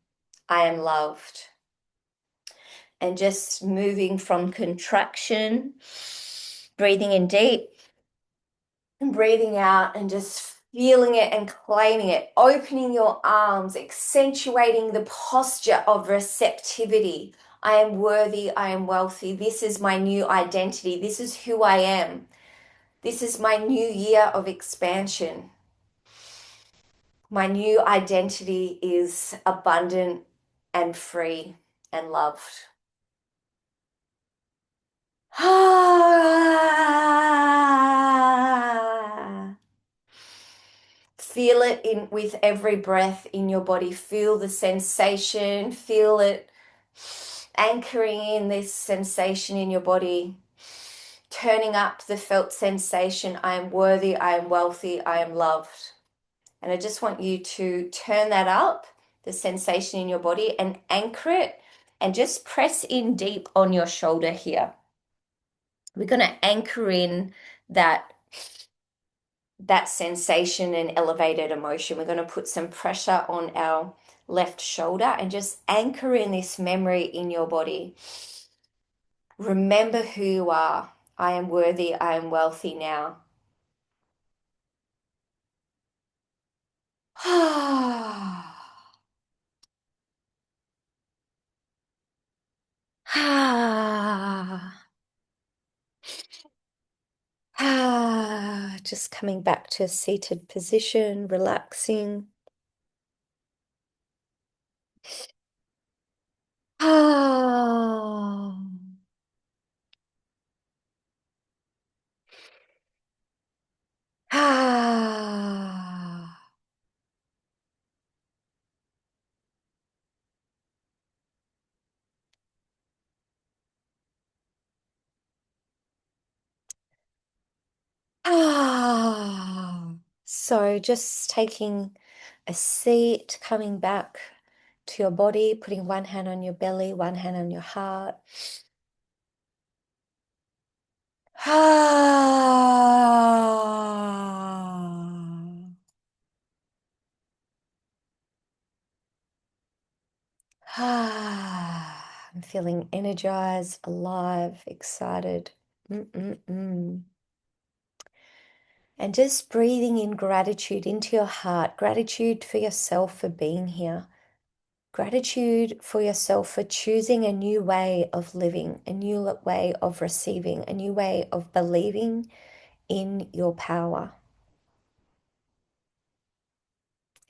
I am loved. And just moving from contraction, breathing in deep and breathing out and just feeling it and claiming it, opening your arms, accentuating the posture of receptivity. I am worthy. I am wealthy. This is my new identity. This is who I am. This is my new year of expansion. My new identity is abundant and free and loved. Feel it in with every breath in your body. Feel the sensation. Feel it anchoring in this sensation in your body. Turning up the felt sensation. I am worthy. I am wealthy. I am loved. And I just want you to turn that up, the sensation in your body, and anchor it and just press in deep on your shoulder here. We're going to anchor in that sensation and elevated emotion. We're going to put some pressure on our left shoulder and just anchor in this memory in your body. Remember who you are. I am worthy. I am wealthy now. Just coming back to a seated position, relaxing. Ah. Ah. Ah. So just taking a seat, coming back to your body, putting one hand on your belly, one hand on your heart. Ah. Ah. I'm feeling energized, alive, excited. Mm-mm-mm. And just breathing in gratitude into your heart, gratitude for yourself for being here, gratitude for yourself for choosing a new way of living, a new way of receiving, a new way of believing in your power,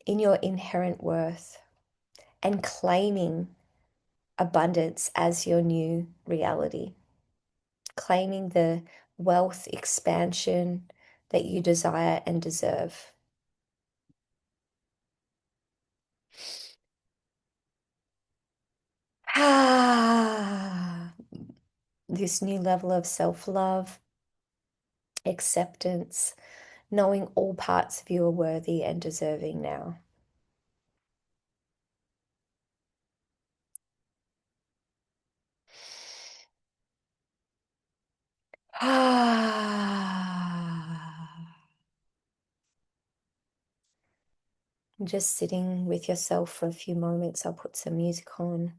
in your inherent worth, and claiming abundance as your new reality, claiming the wealth expansion that you desire and deserve. Ah, this new level of self-love, acceptance, knowing all parts of you are worthy and deserving now. Ah, just sitting with yourself for a few moments. I'll put some music on.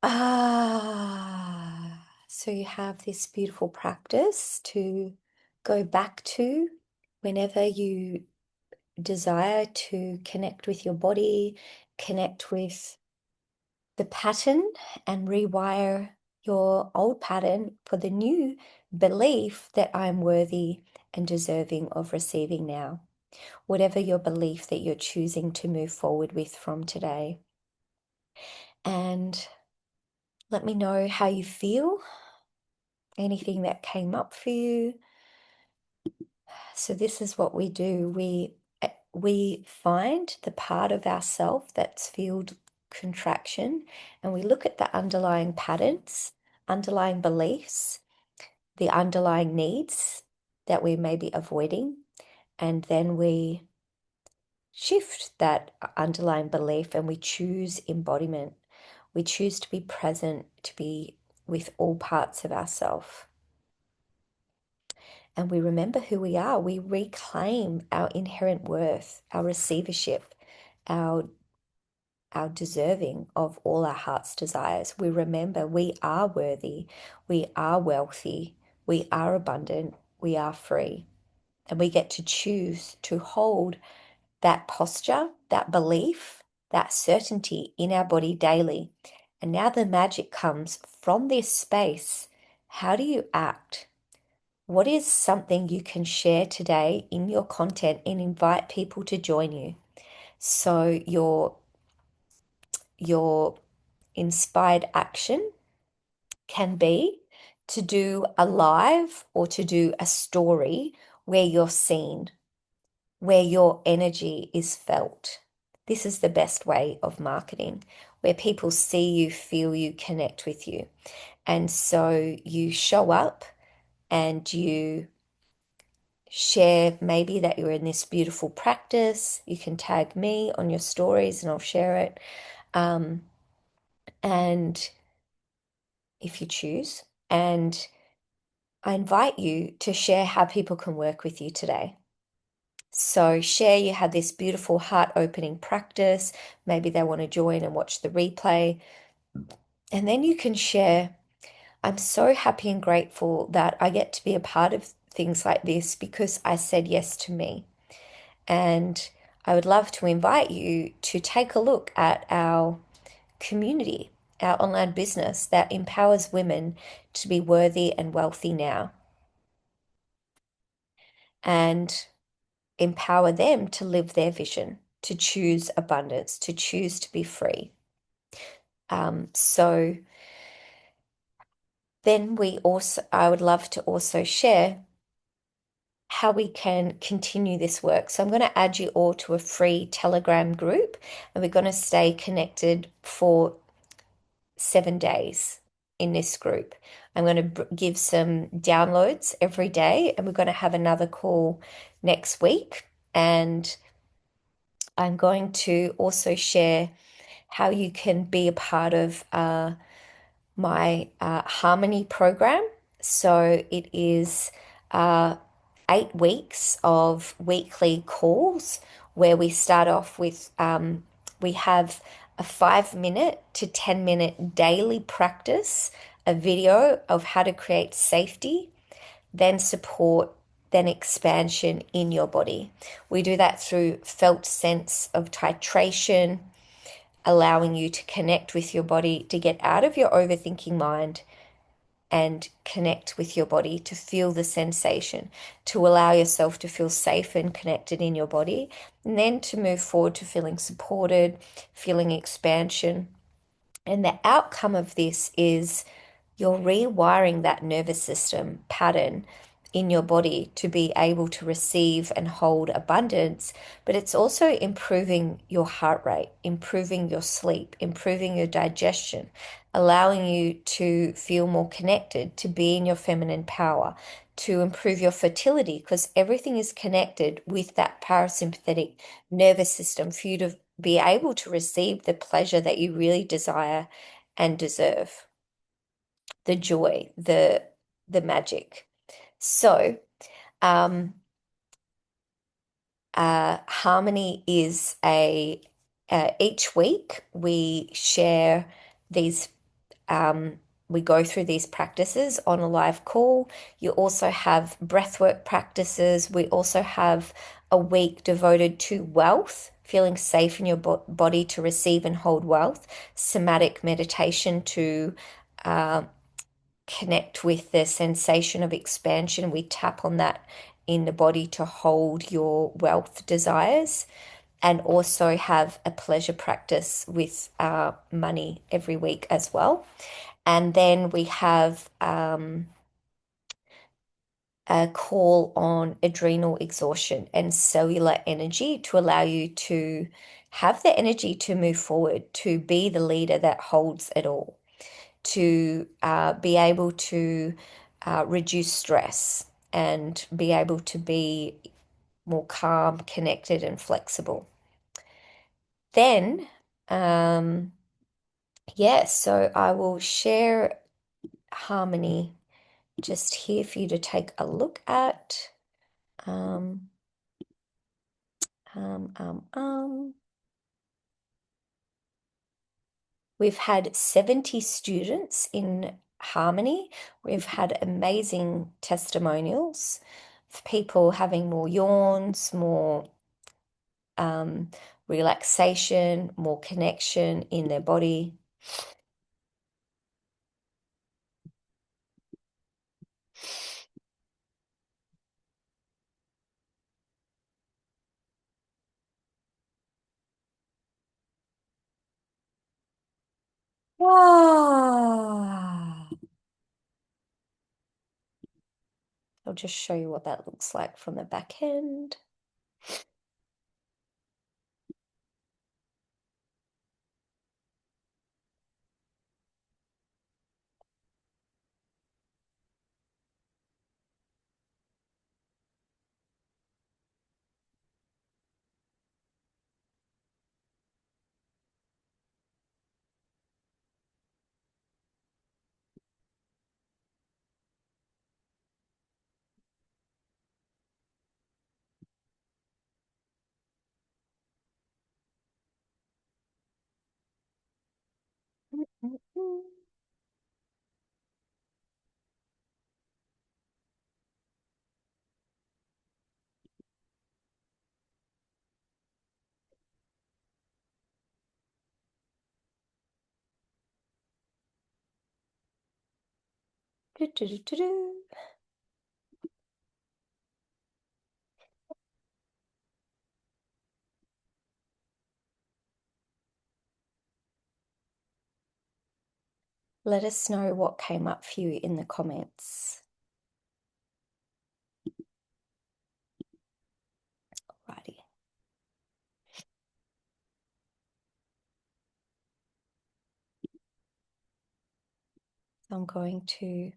So you have this beautiful practice to go back to whenever you desire to connect with your body, connect with the pattern, and rewire your old pattern for the new belief that I'm worthy and deserving of receiving now. Whatever your belief that you're choosing to move forward with from today. And let me know how you feel, anything that came up for you. So this is what we do. We find the part of ourself that's filled contraction, and we look at the underlying patterns, underlying beliefs, the underlying needs that we may be avoiding, and then we shift that underlying belief and we choose embodiment. We choose to be present, to be with all parts of ourself. And we remember who we are. We reclaim our inherent worth, our receivership, our our deserving of all our heart's desires. We remember we are worthy, we are wealthy, we are abundant, we are free. And we get to choose to hold that posture, that belief, that certainty in our body daily. And now the magic comes from this space. How do you act? What is something you can share today in your content and invite people to join you? So your inspired action can be to do a live or to do a story where you're seen, where your energy is felt. This is the best way of marketing, where people see you, feel you, connect with you. And so you show up and you share maybe that you're in this beautiful practice. You can tag me on your stories and I'll share it. Um, and if you choose, and I invite you to share how people can work with you today. So share you had this beautiful heart opening practice. Maybe they want to join and watch the replay. And then you can share, I'm so happy and grateful that I get to be a part of things like this because I said yes to me. And I would love to invite you to take a look at our community, our online business that empowers women to be worthy and wealthy now and empower them to live their vision, to choose abundance, to choose to be free. So then I would love to also share how we can continue this work. So I'm going to add you all to a free Telegram group and we're going to stay connected for 7 days in this group. I'm going to give some downloads every day and we're going to have another call next week. And I'm going to also share how you can be a part of my Harmony program. So it is 8 weeks of weekly calls where we start off with, we have a 5 minute to 10 minute daily practice, a video of how to create safety, then support, then expansion in your body. We do that through felt sense of titration, allowing you to connect with your body, to get out of your overthinking mind and connect with your body, to feel the sensation, to allow yourself to feel safe and connected in your body, and then to move forward to feeling supported, feeling expansion. And the outcome of this is you're rewiring that nervous system pattern in your body to be able to receive and hold abundance, but it's also improving your heart rate, improving your sleep, improving your digestion, allowing you to feel more connected, to be in your feminine power, to improve your fertility, because everything is connected with that parasympathetic nervous system for you to be able to receive the pleasure that you really desire and deserve, the joy, the magic. So, um, Harmony is each week we share these we go through these practices on a live call. You also have breathwork practices. We also have a week devoted to wealth, feeling safe in your body to receive and hold wealth, somatic meditation to uh, connect with the sensation of expansion. We tap on that in the body to hold your wealth desires, and also have a pleasure practice with money every week as well. And then we have a call on adrenal exhaustion and cellular energy to allow you to have the energy to move forward, to be the leader that holds it all, to be able to reduce stress and be able to be more calm, connected, and flexible. Then, um, yeah, so I will share Harmony just here for you to take a look at. Um, um, um, um. We've had 70 students in Harmony. We've had amazing testimonials of people having more yawns, more um, relaxation, more connection in their body. Ah. I'll just show you what that looks like from the back end. Do, do, do, do, do. Let us know what came up for you in the comments. Righty. So I'm going to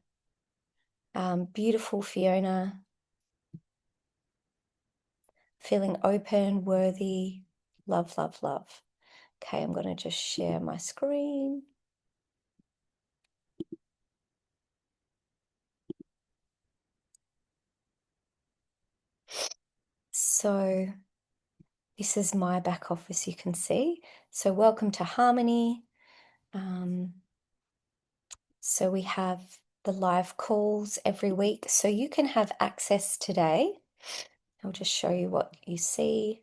beautiful Fiona, feeling open, worthy, love, love, love. Okay, I'm going to just share my screen. So this is my back office, you can see. So welcome to Harmony. So we have the live calls every week. So you can have access today. I'll just show you what you see.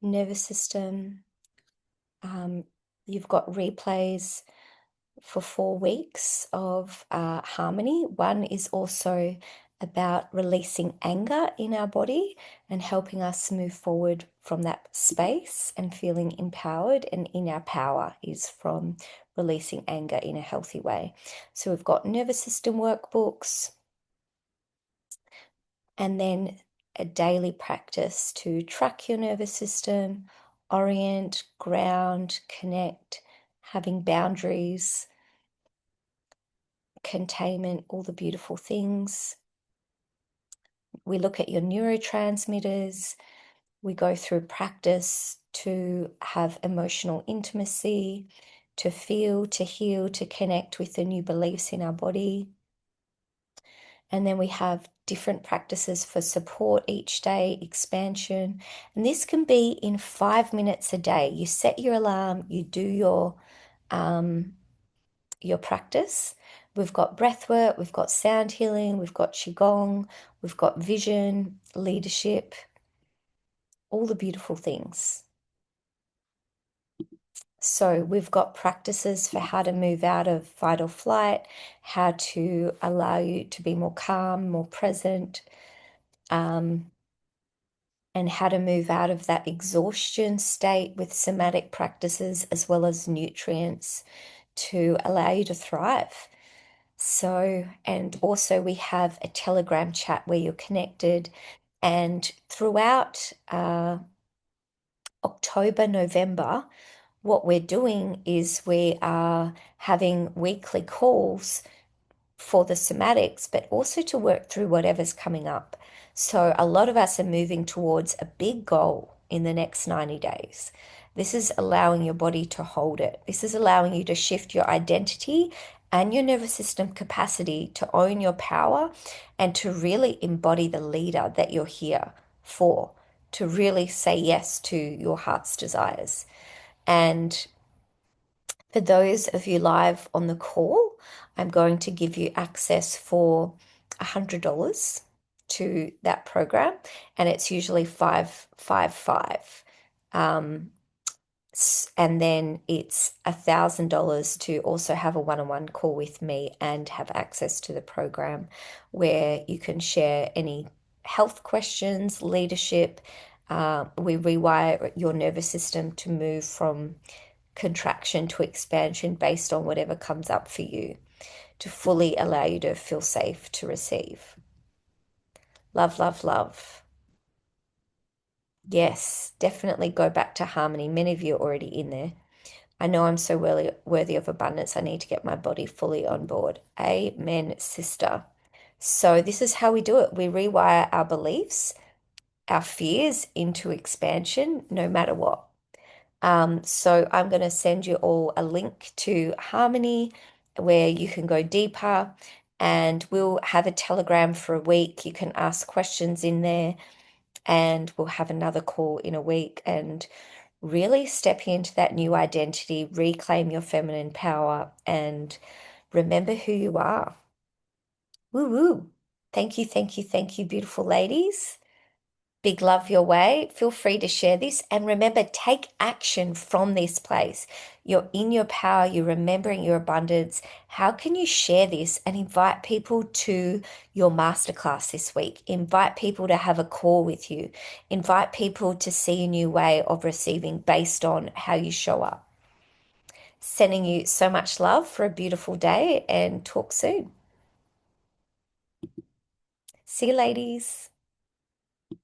Nervous system. You've got replays for 4 weeks of Harmony. One is also about releasing anger in our body and helping us move forward from that space and feeling empowered and in our power is from releasing anger in a healthy way. So we've got nervous system workbooks and then a daily practice to track your nervous system, orient, ground, connect, having boundaries, containment, all the beautiful things. We look at your neurotransmitters. We go through practice to have emotional intimacy, to feel, to heal, to connect with the new beliefs in our body. And then we have different practices for support each day, expansion. And this can be in 5 minutes a day. You set your alarm, you do your practice. We've got breath work, we've got sound healing, we've got qigong, we've got vision, leadership, all the beautiful things. So we've got practices for how to move out of fight or flight, how to allow you to be more calm, more present, um, and how to move out of that exhaustion state with somatic practices as well as nutrients to allow you to thrive. So, and also we have a Telegram chat where you're connected. And throughout October, November, what we're doing is we are having weekly calls for the somatics, but also to work through whatever's coming up. So a lot of us are moving towards a big goal in the next 90 days. This is allowing your body to hold it. This is allowing you to shift your identity and your nervous system capacity to own your power and to really embody the leader that you're here for, to really say yes to your heart's desires. And for those of you live on the call, I'm going to give you access for $100 to that program, and it's usually 555. Um, and then it's $1,000 to also have a one-on-one call with me and have access to the program where you can share any health questions, leadership. We rewire your nervous system to move from contraction to expansion based on whatever comes up for you to fully allow you to feel safe to receive. Love, love, love. Yes, definitely go back to harmony. Many of you are already in there. I know I'm so worthy of abundance. I need to get my body fully on board. Amen, sister. So, this is how we do it. We rewire our beliefs, our fears into expansion, no matter what. So I'm going to send you all a link to Harmony where you can go deeper and we'll have a Telegram for a week. You can ask questions in there and we'll have another call in a week and really step into that new identity, reclaim your feminine power and remember who you are. Woo woo. Thank you, thank you, thank you, beautiful ladies. Big love your way. Feel free to share this. And remember, take action from this place. You're in your power, you're remembering your abundance. How can you share this and invite people to your masterclass this week? Invite people to have a call with you. Invite people to see a new way of receiving based on how you show up. Sending you so much love for a beautiful day and talk soon. See you, ladies.